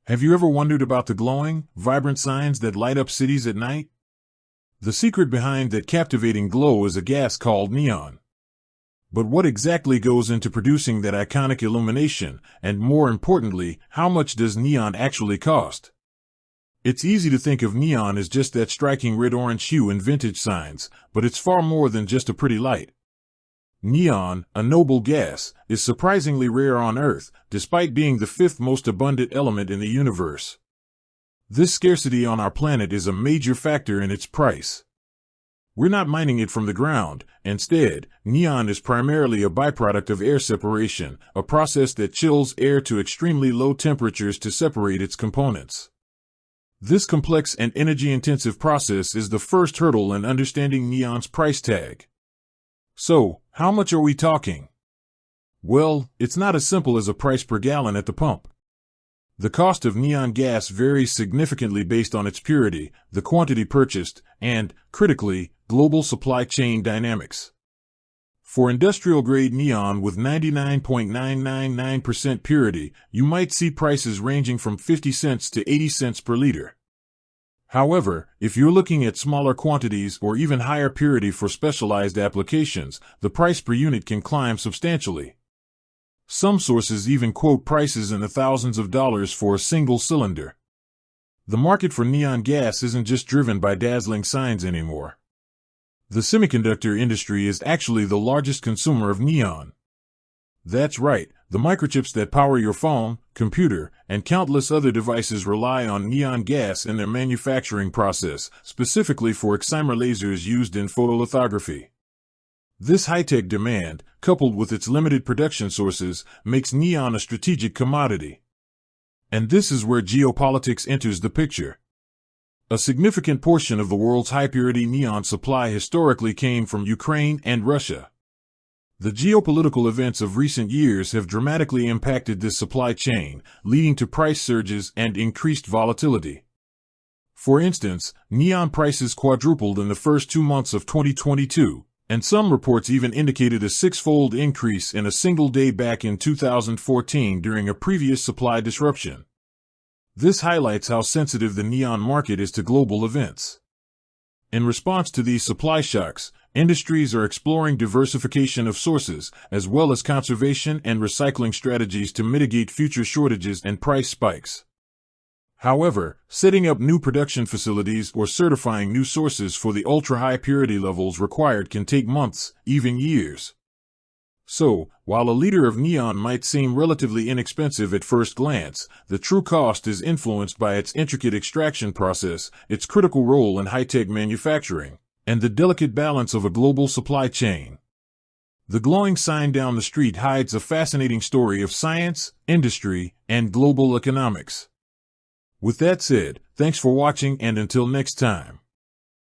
Have you ever wondered about the glowing, vibrant signs that light up cities at night? The secret behind that captivating glow is a gas called neon. But what exactly goes into producing that iconic illumination, and more importantly, how much does neon actually cost? It's easy to think of neon as just that striking red-orange hue in vintage signs, but it's far more than just a pretty light. Neon, a noble gas, is surprisingly rare on Earth, despite being the fifth most abundant element in the universe. This scarcity on our planet is a major factor in its price. We're not mining it from the ground. Instead, neon is primarily a byproduct of air separation, a process that chills air to extremely low temperatures to separate its components. This complex and energy-intensive process is the first hurdle in understanding neon's price tag. So, how much are we talking? Well, it's not as simple as a price per gallon at the pump. The cost of neon gas varies significantly based on its purity, the quantity purchased, and, critically, global supply chain dynamics. For industrial-grade neon with 99.999% purity, you might see prices ranging from 50 cents to 80 cents per liter. However, if you're looking at smaller quantities or even higher purity for specialized applications, the price per unit can climb substantially. Some sources even quote prices in the thousands of dollars for a single cylinder. The market for neon gas isn't just driven by dazzling signs anymore. The semiconductor industry is actually the largest consumer of neon. That's right, the microchips that power your phone, computer, and countless other devices rely on neon gas in their manufacturing process, specifically for excimer lasers used in photolithography. This high-tech demand, coupled with its limited production sources, makes neon a strategic commodity. And this is where geopolitics enters the picture. A significant portion of the world's high-purity neon supply historically came from Ukraine and Russia. The geopolitical events of recent years have dramatically impacted this supply chain, leading to price surges and increased volatility. For instance, neon prices quadrupled in the first 2 months of 2022, and some reports even indicated a six-fold increase in a single day back in 2014 during a previous supply disruption. This highlights how sensitive the neon market is to global events. In response to these supply shocks, industries are exploring diversification of sources, as well as conservation and recycling strategies to mitigate future shortages and price spikes. However, setting up new production facilities or certifying new sources for the ultra-high purity levels required can take months, even years. So, while a liter of neon might seem relatively inexpensive at first glance, the true cost is influenced by its intricate extraction process, its critical role in high-tech manufacturing, and the delicate balance of a global supply chain. The glowing sign down the street hides a fascinating story of science, industry, and global economics. With that said, thanks for watching, and until next time.